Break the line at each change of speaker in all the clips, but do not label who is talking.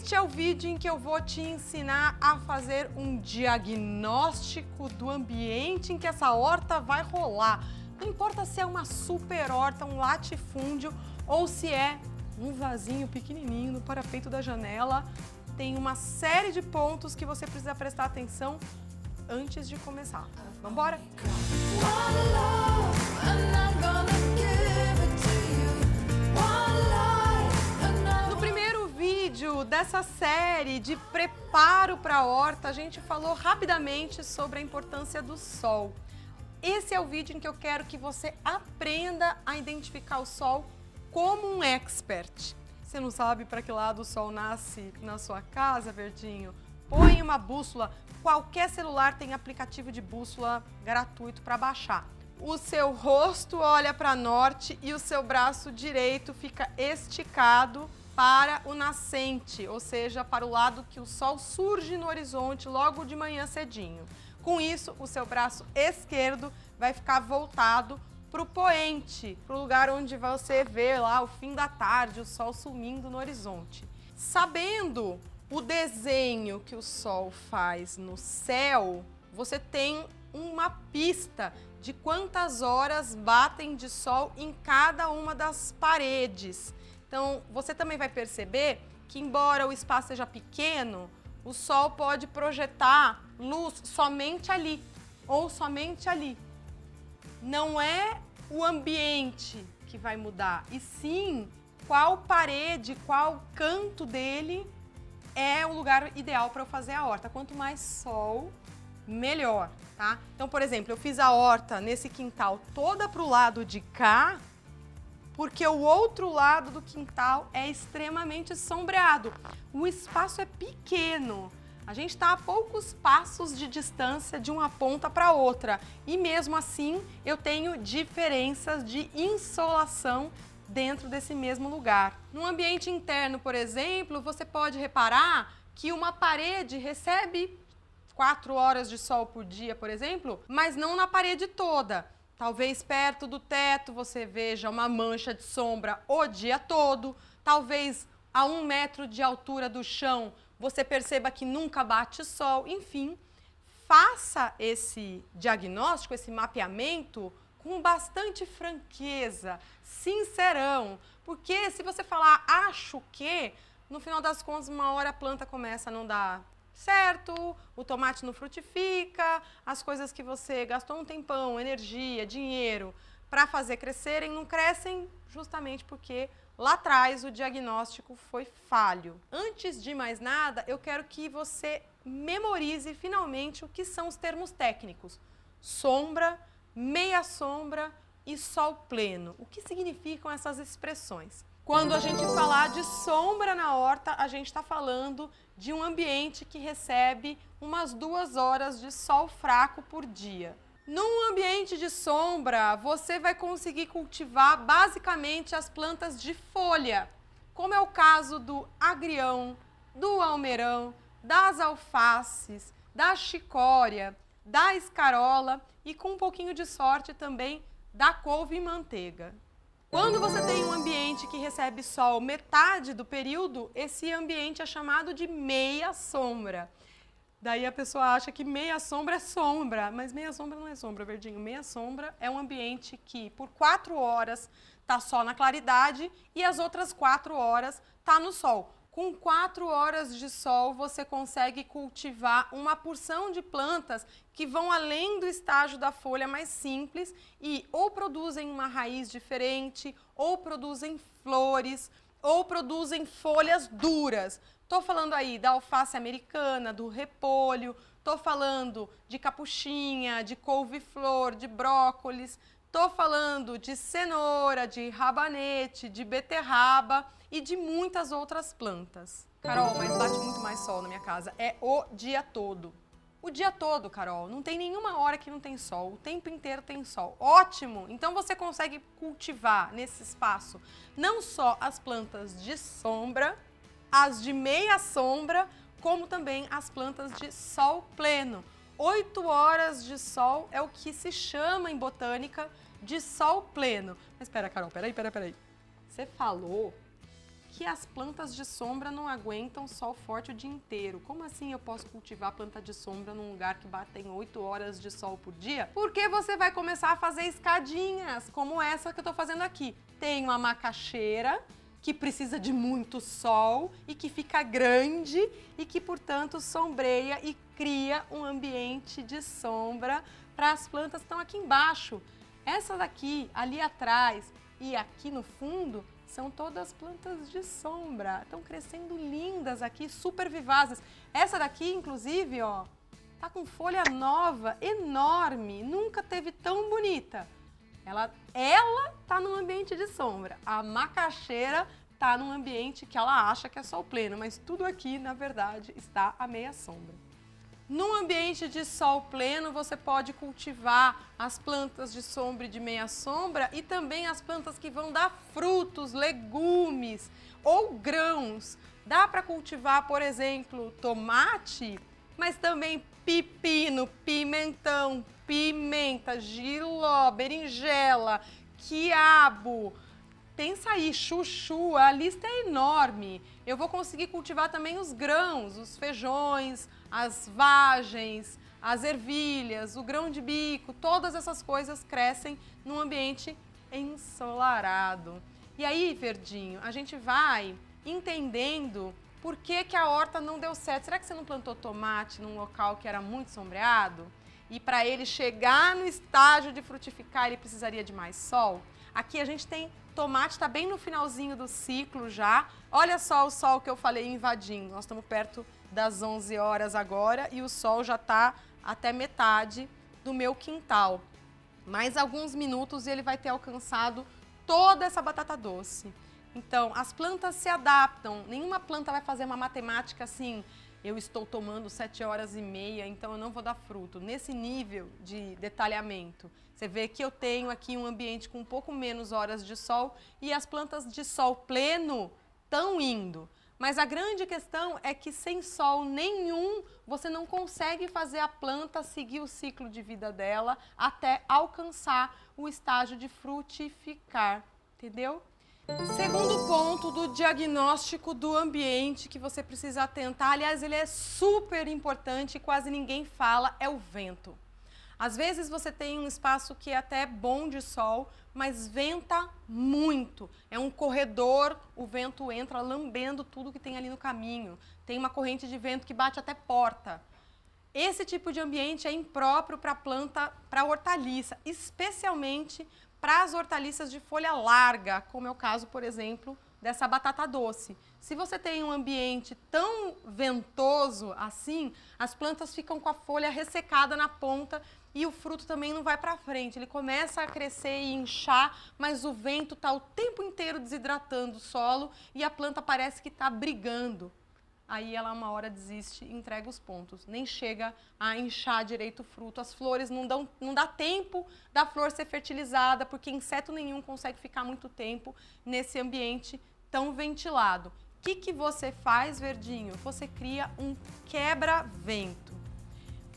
Este é o vídeo em que eu vou te ensinar a fazer um diagnóstico do ambiente em que essa horta vai rolar. Não importa se é uma super horta, um latifúndio ou se é um vasinho pequenininho no parapeito da janela, tem uma série de pontos que você precisa prestar atenção antes de começar. Vamos embora? No primeiro vídeo dessa série de preparo para a horta, a gente falou rapidamente sobre a importância do sol. Esse é o vídeo em que eu quero que você aprenda a identificar o sol como um expert. Você não sabe para que lado o sol nasce na sua casa, Verdinho? Põe uma bússola. Qualquer celular tem aplicativo de bússola gratuito para baixar. O seu rosto olha para norte e o seu braço direito fica esticado para o nascente, ou seja, para o lado que o sol surge no horizonte logo de manhã cedinho. Com isso, o seu braço esquerdo vai ficar voltado para o poente, para o lugar onde você vê lá o fim da tarde, o sol sumindo no horizonte. Sabendo o desenho que o sol faz no céu, você tem uma pista de quantas horas batem de sol em cada uma das paredes. Então, você também vai perceber que, embora o espaço seja pequeno, o sol pode projetar luz somente ali ou somente ali. Não é o ambiente que vai mudar, e sim qual parede, qual canto dele é o lugar ideal para eu fazer a horta. Quanto mais sol, melhor, tá? Então, por exemplo, eu fiz a horta nesse quintal toda para o lado de cá, porque o outro lado do quintal é extremamente sombreado. O espaço é pequeno. A gente está a poucos passos de distância de uma ponta para outra. E mesmo assim, eu tenho diferenças de insolação dentro desse mesmo lugar. No ambiente interno, por exemplo, você pode reparar que uma parede recebe 4 horas de sol por dia, por exemplo, mas não na parede toda. Talvez perto do teto você veja uma mancha de sombra o dia todo. Talvez a 1 metro de altura do chão você perceba que nunca bate sol. Enfim, faça esse diagnóstico, esse mapeamento com bastante franqueza, sincerão. Porque se você falar acho que, no final das contas, uma hora a planta começa a não dar certo, o tomate não frutifica, as coisas que você gastou um tempão, energia, dinheiro para fazer crescerem não crescem justamente porque lá atrás o diagnóstico foi falho. Antes de mais nada, eu quero que você memorize finalmente o que são os termos técnicos: sombra, meia sombra e sol pleno. O que significam essas expressões? Quando a gente falar de sombra na horta, a gente está falando de um ambiente que recebe umas 2 horas de sol fraco por dia. Num ambiente de sombra, você vai conseguir cultivar basicamente as plantas de folha, como é o caso do agrião, do almeirão, das alfaces, da chicória, da escarola e, com um pouquinho de sorte, também da couve e manteiga. Quando você tem um ambiente que recebe sol metade do período, esse ambiente é chamado de meia sombra. Daí a pessoa acha que meia sombra é sombra, mas meia sombra não é sombra, Verdinho. Meia sombra é um ambiente que por 4 horas está só na claridade e as outras 4 horas está no sol. Com 4 horas de sol, você consegue cultivar uma porção de plantas que vão além do estágio da folha mais simples e ou produzem uma raiz diferente, ou produzem flores, ou produzem folhas duras. Estou falando aí da alface americana, do repolho, estou falando de capuchinha, de couve-flor, de brócolis, estou falando de cenoura, de rabanete, de beterraba e de muitas outras plantas. Carol, mas bate muito mais sol na minha casa. É o dia todo. O dia todo, Carol. Não tem nenhuma hora que não tem sol. O tempo inteiro tem sol. Ótimo! Então você consegue cultivar nesse espaço não só as plantas de sombra, as de meia sombra, como também as plantas de sol pleno. 8 horas de sol é o que se chama em botânica de sol pleno. Mas espera, Carol, peraí. Você falou que as plantas de sombra não aguentam sol forte o dia inteiro. Como assim eu posso cultivar planta de sombra num lugar que batem 8 horas de sol por dia? Porque você vai começar a fazer escadinhas, como essa que eu tô fazendo aqui. Tem uma macaxeira que precisa de muito sol e que fica grande e que, portanto, sombreia e cria um ambiente de sombra para as plantas que estão aqui embaixo. Essa daqui, ali atrás e aqui no fundo, são todas plantas de sombra. Estão crescendo lindas aqui, super vivazes. Essa daqui, inclusive, ó, tá com folha nova, enorme, nunca teve tão bonita. Ela tá num ambiente de sombra. A macaxeira tá num ambiente que ela acha que é sol pleno, mas tudo aqui, na verdade, está à meia sombra. Num ambiente de sol pleno, você pode cultivar as plantas de sombra e de meia sombra e também as plantas que vão dar frutos, legumes ou grãos. Dá para cultivar, por exemplo, tomate, mas também pepino, pimentão, pimenta, jiló, berinjela, quiabo. Pensa aí, chuchu, a lista é enorme. Eu vou conseguir cultivar também os grãos, os feijões, as vagens, as ervilhas, o grão de bico, todas essas coisas crescem num ambiente ensolarado. E aí, Verdinho, a gente vai entendendo por que a horta não deu certo. Será que você não plantou tomate num local que era muito sombreado? E para ele chegar no estágio de frutificar, ele precisaria de mais sol? Aqui a gente tem tomate, está bem no finalzinho do ciclo já. Olha só o sol que eu falei invadindo. Nós estamos perto das 11 horas agora e o sol já está até metade do meu quintal. Mais alguns minutos e ele vai ter alcançado toda essa batata doce. Então, as plantas se adaptam. Nenhuma planta vai fazer uma matemática assim, eu estou tomando 7 horas e meia, então eu não vou dar fruto. Nesse nível de detalhamento, você vê que eu tenho aqui um ambiente com um pouco menos horas de sol e as plantas de sol pleno estão indo. Mas a grande questão é que sem sol nenhum, você não consegue fazer a planta seguir o ciclo de vida dela até alcançar o estágio de frutificar, entendeu? Segundo ponto do diagnóstico do ambiente que você precisa atentar, aliás, ele é super importante e quase ninguém fala, é o vento. Às vezes você tem um espaço que é até bom de sol, mas venta muito. É um corredor, o vento entra lambendo tudo que tem ali no caminho. Tem uma corrente de vento que bate até porta. Esse tipo de ambiente é impróprio para planta, para hortaliça, especialmente para as hortaliças de folha larga, como é o caso, por exemplo, dessa batata doce. Se você tem um ambiente tão ventoso assim, as plantas ficam com a folha ressecada na ponta e o fruto também não vai para frente. Ele começa a crescer e inchar, mas o vento está o tempo inteiro desidratando o solo e a planta parece que está brigando. Aí ela uma hora desiste e entrega os pontos. Nem chega a inchar direito o fruto. As flores não dá tempo da flor ser fertilizada, porque inseto nenhum consegue ficar muito tempo nesse ambiente tão ventilado. O que você faz, Verdinho? Você cria um quebra-vento.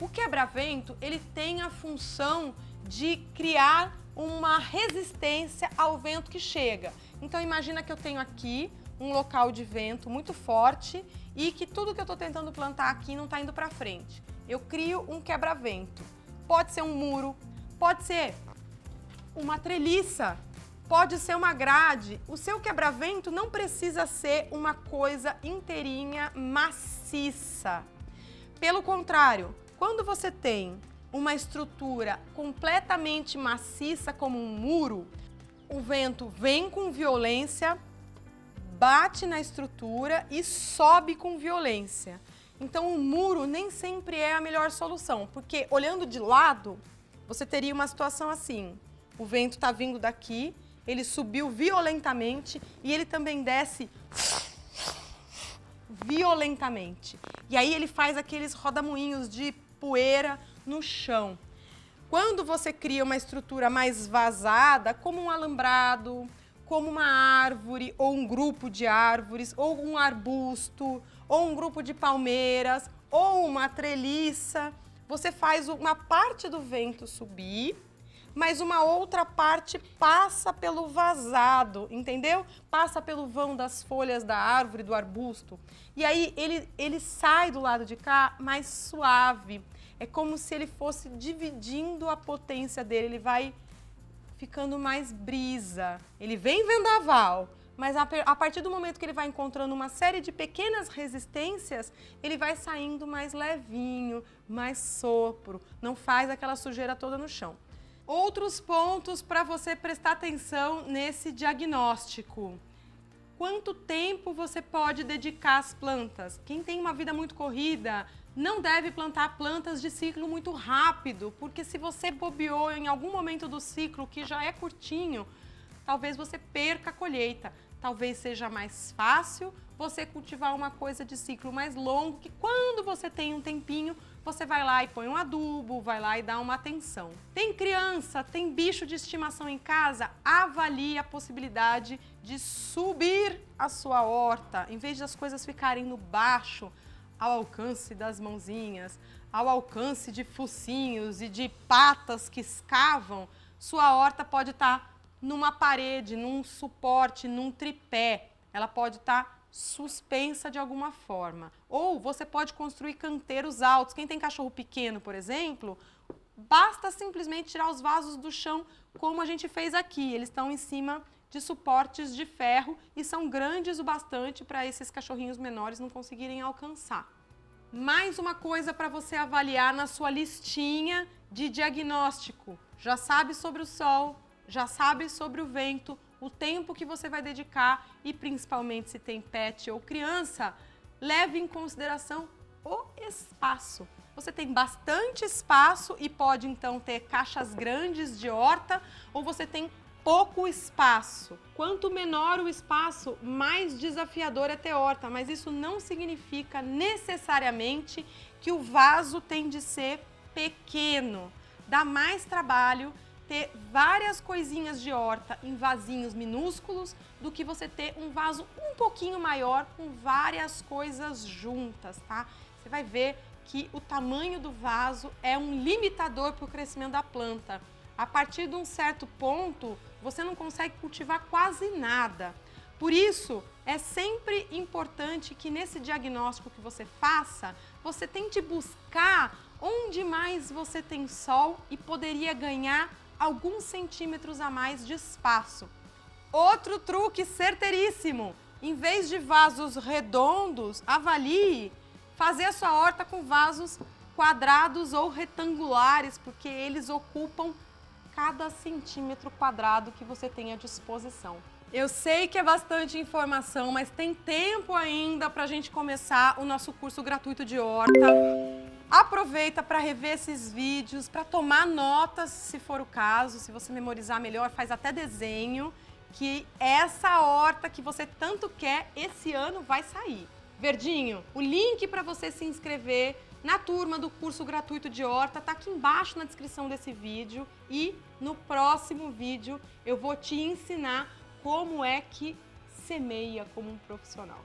O quebra-vento, ele tem a função de criar uma resistência ao vento que chega. Então imagina que eu tenho aqui um local de vento muito forte e que tudo que eu estou tentando plantar aqui não está indo para frente. Eu crio um quebra-vento. Pode ser um muro, pode ser uma treliça, pode ser uma grade. O seu quebra-vento não precisa ser uma coisa inteirinha maciça. Pelo contrário, quando você tem uma estrutura completamente maciça como um muro, o vento vem com violência, bate na estrutura e sobe com violência. Então, o muro nem sempre é a melhor solução, porque olhando de lado, você teria uma situação assim. O vento está vindo daqui, ele subiu violentamente e ele também desce violentamente. E aí ele faz aqueles rodamuinhos de poeira no chão. Quando você cria uma estrutura mais vazada, como um alambrado, como uma árvore, ou um grupo de árvores, ou um arbusto, ou um grupo de palmeiras, ou uma treliça, você faz uma parte do vento subir, mas uma outra parte passa pelo vazado, entendeu? Passa pelo vão das folhas da árvore, do arbusto. E aí ele sai do lado de cá mais suave. É como se ele fosse dividindo a potência dele, ele vai ficando mais brisa. Ele vem vendaval, mas a partir do momento que ele vai encontrando uma série de pequenas resistências, ele vai saindo mais levinho, mais sopro, não faz aquela sujeira toda no chão. Outros pontos para você prestar atenção nesse diagnóstico. Quanto tempo você pode dedicar às plantas? Quem tem uma vida muito corrida não deve plantar plantas de ciclo muito rápido, porque se você bobeou em algum momento do ciclo que já é curtinho, talvez você perca a colheita. Talvez seja mais fácil você cultivar uma coisa de ciclo mais longo, que quando você tem um tempinho, você vai lá e põe um adubo, vai lá e dá uma atenção. Tem criança, tem bicho de estimação em casa? Avalie a possibilidade de subir a sua horta, em vez de as coisas ficarem no baixo, ao alcance das mãozinhas, ao alcance de focinhos e de patas que escavam, sua horta pode estar numa parede, num suporte, num tripé. Ela pode estar suspensa de alguma forma. Ou você pode construir canteiros altos. Quem tem cachorro pequeno, por exemplo, basta simplesmente tirar os vasos do chão, como a gente fez aqui. Eles estão em cima de suportes de ferro e são grandes o bastante para esses cachorrinhos menores não conseguirem alcançar. Mais uma coisa para você avaliar na sua listinha de diagnóstico. Já sabe sobre o sol, já sabe sobre o vento, o tempo que você vai dedicar e principalmente se tem pet ou criança, leve em consideração o espaço. Você tem bastante espaço e pode então ter caixas grandes de horta ou você tem pouco espaço. Quanto menor o espaço, mais desafiador é ter horta, mas isso não significa necessariamente que o vaso tem de ser pequeno. Dá mais trabalho ter várias coisinhas de horta em vasinhos minúsculos do que você ter um vaso um pouquinho maior com várias coisas juntas, tá? Você vai ver que o tamanho do vaso é um limitador para o crescimento da planta. A partir de um certo ponto, você não consegue cultivar quase nada. Por isso, é sempre importante que nesse diagnóstico que você faça, você tente buscar onde mais você tem sol e poderia ganhar alguns centímetros a mais de espaço. Outro truque certeiríssimo, em vez de vasos redondos, avalie fazer a sua horta com vasos quadrados ou retangulares, porque eles ocupam cada centímetro quadrado que você tem à disposição. Eu sei que é bastante informação, mas tem tempo ainda para a gente começar o nosso curso gratuito de horta. Aproveita para rever esses vídeos, para tomar notas, se for o caso, se você memorizar melhor, faz até desenho, que essa horta que você tanto quer, esse ano vai sair. Verdinho, o link para você se inscrever na turma do curso gratuito de horta está aqui embaixo na descrição desse vídeo e no próximo vídeo eu vou te ensinar como é que semeia como um profissional.